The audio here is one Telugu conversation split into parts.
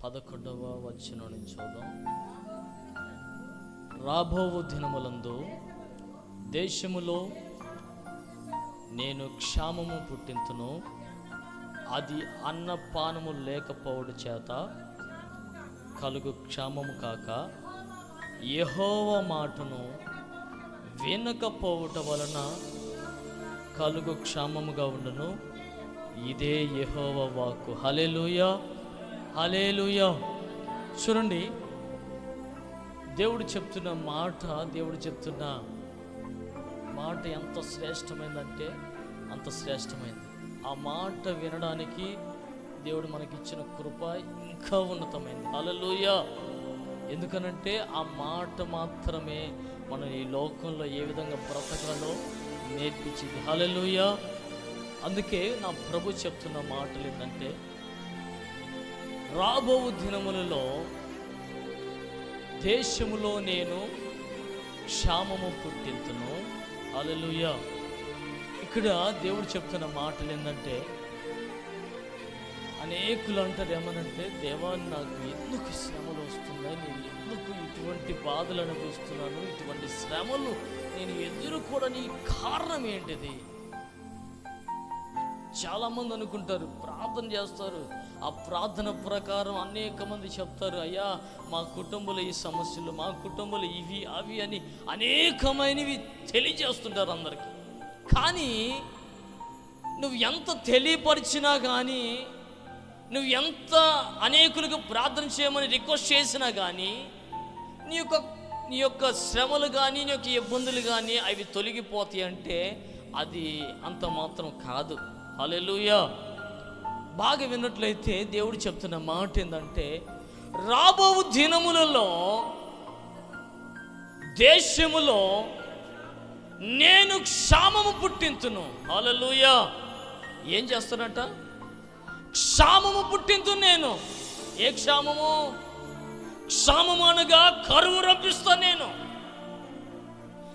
11వ వచనం నుంచి చూద్దాం. రాబోవు దినములందు దేశములో నేను క్షామము పుట్టింతును, అది అన్నపానము లేకపోవడం చేత కలుగు క్షామము కాక యెహోవా మాటను వినకపోవుట వలన కలుగు క్షామముగా ఉండును. ఇదే యెహోవా వాక్కు. హల్లెలూయా, హల్లెలూయా. చూడండి, దేవుడు చెప్తున్న మాట ఎంత శ్రేష్టమైందంటే అంత శ్రేష్టమైంది. ఆ మాట వినడానికి దేవుడు మనకిచ్చిన కృప ఇంకా ఉన్నతమైంది. హల్లెలూయా. ఎందుకనంటే ఆ మాట మాత్రమే మనం ఈ లోకంలో ఏ విధంగా బ్రతకాలో నేర్పించింది. హల్లెలూయా. అందుకే నా ప్రభు చెప్తున్న మాటలు ఏంటంటే, రాబో దినములలో దేశములో నేను క్షామము పుట్టింతును. హల్లెలూయా. ఇక్కడ దేవుడు చెప్తున్న మాటలు ఏంటంటే, అనేకులు అంటారు ఏమనంటే, దేవా నాకు ఎందుకు శ్రమలు వస్తున్నాయి, నేను ఎందుకు ఇటువంటి బాధలు అనుభవిస్తున్నాను, ఇటువంటి శ్రమలు నేను ఎదుర్కోవడానికి కారణం ఏంటిది? చాలామంది అనుకుంటారు, ప్రార్థన చేస్తారు, ఆ ప్రార్థన ప్రకారం అనేక మంది చెప్తారు, అయ్యా మా కుటుంబంలో ఈ సమస్యలు, మా కుటుంబంలో ఇవి అవి అని అనేకమైనవి తెలియజేస్తుంటారు అందరికీ. కానీ నువ్వు ఎంత తెలియపరిచినా కానీ, నువ్వు ఎంత అనేకులకు ప్రార్థన చేయమని రిక్వెస్ట్ చేసినా కానీ, నీ యొక్క శ్రమలు కానీ, నీ యొక్క ఇబ్బందులు కానీ అవి తొలగిపోతాయి అంటే అది అంత మాత్రం కాదు. హల్లెలూయా. బాగా విన్నట్లయితే దేవుడు చెప్తున్న మాట ఏంటంటే, రాబో దినములలో దేశములో నేను క్షామము పుట్టింతును. హల్లెలూయా. ఏం చేస్తానంట? క్షామము పుట్టింతును నేను. ఏ క్షామము? క్షామము అనగా కరువు రప్పిస్తా నేను.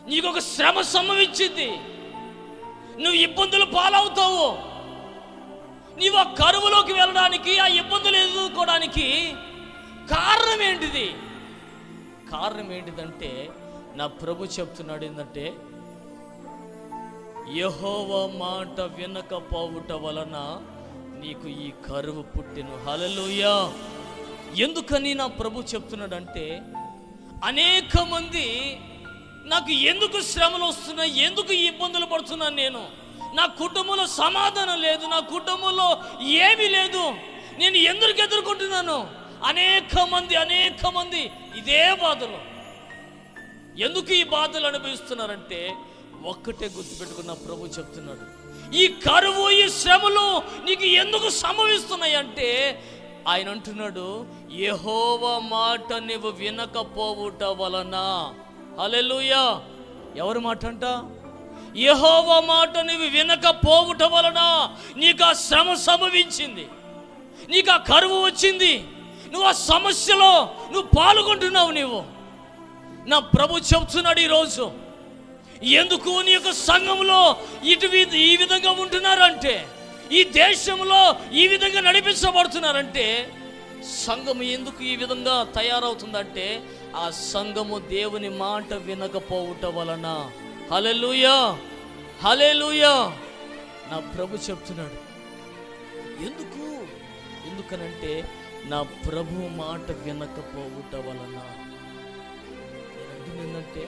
నీకు ఒక శ్రమ సంభవించింది, నువ్వు ఇబ్బందులు పాలవుతావు. నీవు ఆ కరువులోకి వెళ్ళడానికి, ఆ ఇబ్బందులు ఎదుర్కోవడానికి కారణం ఏంటిది? కారణం ఏంటిదంటే, నా ప్రభు చెప్తున్నాడు ఏంటంటే, యెహోవా మాట వినకపోవుట వలన నీకు ఈ కరువు పుట్టెను. హల్లెలూయా. ఎందుకని నా ప్రభు చెప్తున్నాడంటే, అనేక మంది నాకు ఎందుకు శ్రమలు వస్తున్నాయి, ఎందుకు ఈ ఇబ్బందులు పడుతున్నాను, నేను నా కుటుంబంలో సమాధానం లేదు, నా కుటుంబంలో ఏమీ లేదు, నేను ఎందుకు ఎదుర్కొంటున్నాను? అనేక మంది ఇదే బాధలు. ఎందుకు ఈ బాధలు అనుభవిస్తున్నారంటే, ఒక్కటే గుర్తుపెట్టుకున్న ప్రభు చెప్తున్నాడు, ఈ కరువు, ఈ శ్రమలు నీకు ఎందుకు సంభవిస్తున్నాయి అంటే, ఆయన అంటున్నాడు, యెహోవా మాట నువ్వు వినకపోవుట వలన. హల్లెలూయా. ఎవరి మాట అంట? యెహోవా మాట నువ్వు వినకపోవుట వలన నీకు ఆ శ్రమ సంభవించింది, నీకు ఆ కరువు వచ్చింది, నువ్వు ఆ సమస్యలో నువ్వు పాల్గొంటున్నావు. నువ్వు, నా ప్రభు చెప్తున్నాడు ఈరోజు, ఎందుకు నీ యొక్క సంఘంలో ఈ విధంగా ఉంటున్నారంటే, ఈ దేశంలో ఈ విధంగా నడిపించబడుతున్నారంటే, సంఘము ఎందుకు ఈ విధంగా తయారవుతుందంటే, ఆ సంఘము దేవుని మాట వినకపోవుట వలన. హల్లెలూయా, హల్లెలూయా. నా ప్రభు చెప్తున్నాడు. ఎందుకనంటే నా ప్రభు మాట వినకపోవుట వలన. ఏంటంటే,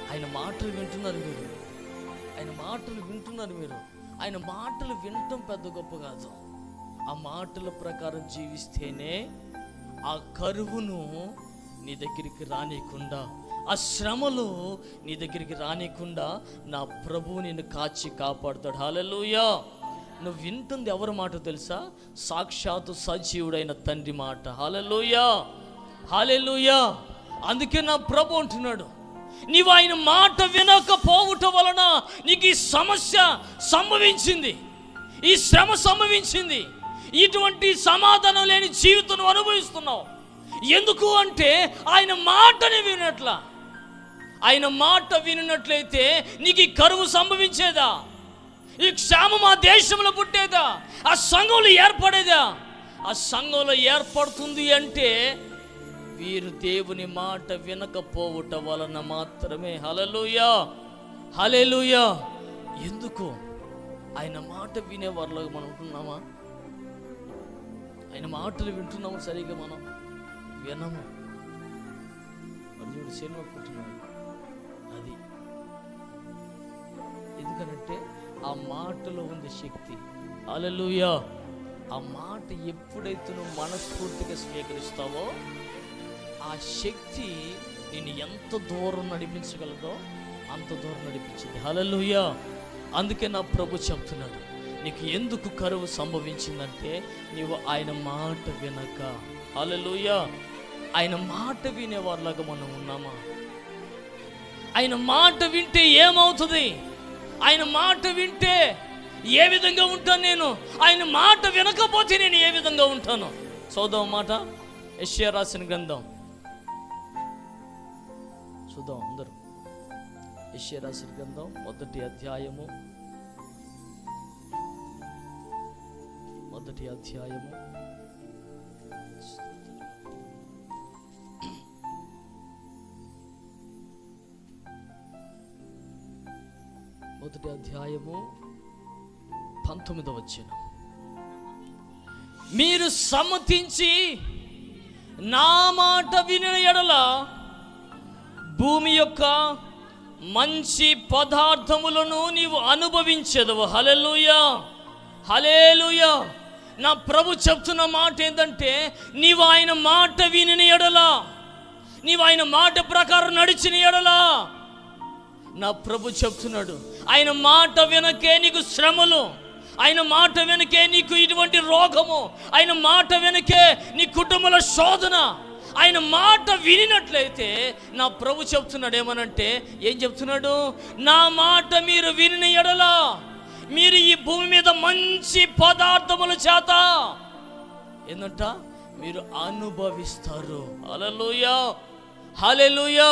ఆయన మాటలు వింటున్నారు మీరు, ఆయన మాటలు వినటం పెద్ద గొప్ప కాదు. ఆ మాటల ప్రకారం జీవిస్తేనే ఆ కరువును నీ దగ్గరికి రానికుండా, ఆ శ్రమలు నీ దగ్గరికి రానికుండా నా ప్రభువు నిన్ను కాచి కాపాడుతాడు. హల్లెలూయా. నువ్వు వింటుంది ఎవరి మాట తెలుసా? సాక్షాత్తు సజీవుడైన తండ్రి మాట. హల్లెలూయా, హల్లెలూయా. అందుకే నా ప్రభు అంటున్నాడు, నీవు ఆయన మాట వినకపోవుట వలన నీకు ఈ సమస్య సంభవించింది, ఈ శ్రమ సంభవించింది, ఇటువంటి సమాధానం లేని జీవితం అనుభవిస్తున్నావు. ఎందుకు అంటే ఆయన మాటని వినట్లా. ఆయన మాట వినట్లయితే నీకు ఈ కరువు సంభవించేదా? ఈ క్షామం ఆ దేశంలో పుట్టేదా? ఆ సంఘంలో ఏర్పడేదా? ఆ సంఘంలో ఏర్పడుతుంది అంటే వీరు దేవుని మాట వినకపోవుట వలన మాత్రమే. హల్లెలూయా, హల్లెలూయా. ఎందుకు? ఆయన మాట వినేవారిలాగా మనం ఉంటున్నామా? ఆయన మాటలు వింటున్నాము సరిగ్గా? మనం వినము. అర్జునుడు సినిమా పుట్టినాడు. అది ఎందుకనంటే ఆ మాటలో ఉంది శక్తి. హల్లెలూయా. ఆ మాట ఎప్పుడైతే నువ్వు మనస్ఫూర్తిగా స్వీకరిస్తావో ఆ శక్తి నిన్ను ఎంత దూరం నడిపించగలదో అంత దూరం నడిపించింది. హల్లెలూయా. అందుకే నా ప్రభు చెప్తున్నాడు, నీకు ఎందుకు కరువు సంభవించిందంటే నీవు ఆయన మాట వినక. హల్లెలూయా. ఆయన మాట వినేవారిలాగా మనం ఉన్నామా? ఆయన మాట వింటే ఏమవుతుంది? ఆయన మాట వింటే ఏ విధంగా ఉంటాను నేను? ఆయన మాట వినకపోతే నేను ఏ విధంగా ఉంటాను? చూద్దాం మాట. యెషయా రాసిన గ్రంథం చూద్దాం అందరూ. యెషయా రాసిన గ్రంథం 1వ అధ్యాయము 1వ అధ్యాయము 1వ అధ్యాయము 19వ వచనం. మీరు సమ్మతించి నా మాట వినిన ఎడల భూమి యొక్క మంచి పదార్థములను నీవు అనుభవించదవు. హల్లెలూయా, హల్లెలూయా. నా ప్రభు చెప్తున్న మాట ఏంటంటే నీవు ఆయన మాట వినిన ఎడల, నీవు ఆయన మాట ప్రకారం నడిచిన ఎడల, నా ప్రభు చెప్తున్నాడు ఆయన మాట వెనకే నీకు శ్రమలు, ఆయన మాట వెనకే నీకు ఇటువంటి రోగము, ఆయన మాట వెనకే నీ కుటుంబంలో శోధన. ఆయన మాట వినినట్లయితే నా ప్రభు చెప్తున్నాడు ఏమనంటే, ఏం చెప్తున్నాడు? నా మాట మీరు వినిన ఎడల మీరు ఈ భూమి మీద మంచి పదార్థముల చేత ఏందంట మీరు అనుభవిస్తారు. హల్లెలూయా, హల్లెలూయా.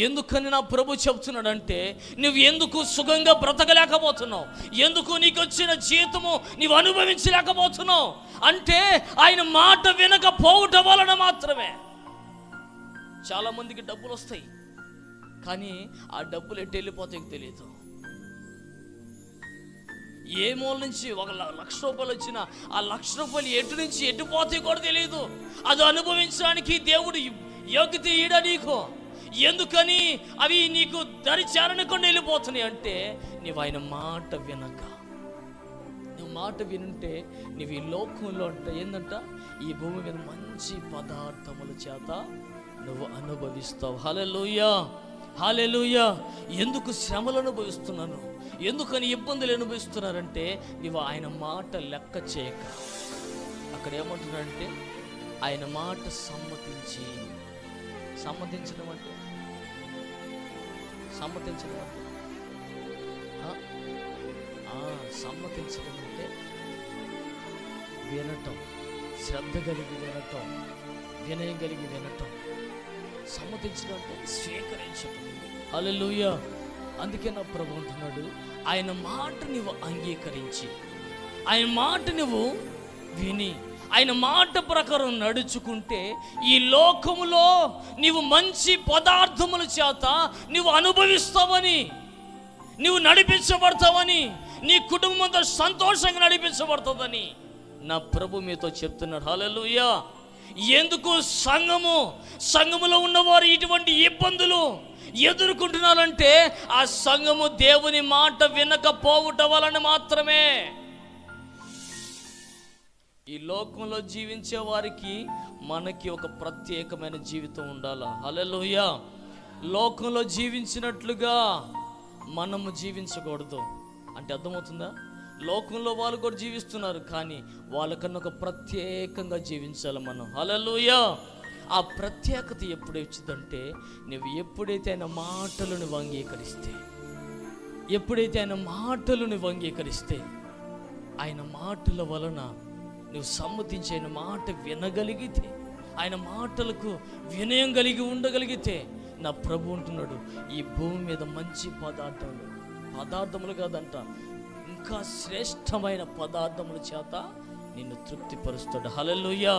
ఎందుకని నా ప్రభు చెప్తున్నాడంటే, నువ్వు ఎందుకు సుఖంగా బ్రతకలేకపోతున్నావు? ఎందుకు నీకు వచ్చిన జీతము నీవు అనుభవించలేకపోతున్నావు అంటే ఆయన మాట వినకపోవటం వలన మాత్రమే. చాలామందికి డబ్బులు వస్తాయి, కానీ ఆ డబ్బులు ఎటు వెళ్ళిపోతాయో తెలియదు. ఏ మూల నుంచి ₹1,00,000 వచ్చినా ఆ ₹1,00,000 ఎటు నుంచి ఎటు పోతాయో కూడా తెలియదు. అది అనుభవించడానికి దేవుడు యోగ్యత ఈడ నీకు. ఎందుకని అవి నీకు దరి చేరనకుండా వెళ్ళిపోతున్నాయి అంటే నీవు ఆయన మాట వినక. నువ్వు మాట వినుంటే నువ్వు ఈ లోకంలో అంటే ఏందంట ఈ భూమి మీద మంచి పదార్థముల చేత నువ్వు అనుభవిస్తావు. హల్లెలూయా, హల్లెలూయా. ఎందుకు శ్రమలు అనుభవిస్తున్నాను, ఎందుకని ఇబ్బందులు అనుభవిస్తున్నారంటే నీవు ఆయన మాట లెక్క చేయక. అక్కడ ఏమంటున్నాడంటే ఆయన మాట సమ్మతించి. సమ్మతించడం అంటే సమ్మతించడం అంటే వినటం, శ్రద్ధ కలిగి వినటం, వినయం కలిగి వినటం. సమ్మతించడం అంటే స్వీకరించటం. హల్లెలూయా. అందుకే నా ప్రభు అంటున్నాడు ఆయన మాట నువ్వు అంగీకరించి, ఆయన మాట నువ్వు విని, ఆయన మాట ప్రకారం నడుచుకుంటే ఈ లోకములో నీవు మంచి పదార్థముల చేత నీవు అనుభవిస్తావని, నీవు నడిపించబడతావని, నీ కుటుంబం అంతా సంతోషంగా నడిపించబడుతుందని నా ప్రభు మీతో చెప్తున్నాడు. హల్లెలూయా. ఎందుకు సంఘములో ఉన్నవారు ఇటువంటి ఇబ్బందులు ఎదుర్కొంటున్నారంటే ఆ సంఘము దేవుని మాట వినకపోవటం వలన మాత్రమే. ఈ లోకంలో జీవించే వారికి మనకి ఒక ప్రత్యేకమైన జీవితం ఉండాలా. హల్లెలూయా. లోకంలో జీవించినట్లుగా మనము జీవించకూడదు అంటే అర్థమవుతుందా? లోకంలో వాళ్ళు కూడా జీవిస్తున్నారు, కానీ వాళ్ళకన్నా ఒక ప్రత్యేకంగా జీవించాలి మనం. హల్లెలూయా. ఆ ప్రత్యేకత ఎప్పుడు వచ్చిందంటే నువ్వు ఎప్పుడైతే ఆయన మాటలను అంగీకరిస్తే, ఎప్పుడైతే ఆయన మాటలను అంగీకరిస్తే, ఆయన మాటల వలన నువ్వు సమ్మతించి ఆయన మాట వినగలిగితే, ఆయన మాటలకు వినయం కలిగి ఉండగలిగితే నా ప్రభు ఉంటున్నాడు ఈ భూమి మీద మంచి పదార్థములు కాదంట, ఇంకా శ్రేష్టమైన పదార్థముల చేత నిన్ను తృప్తిపరుస్తాడు. హల్లెలూయా.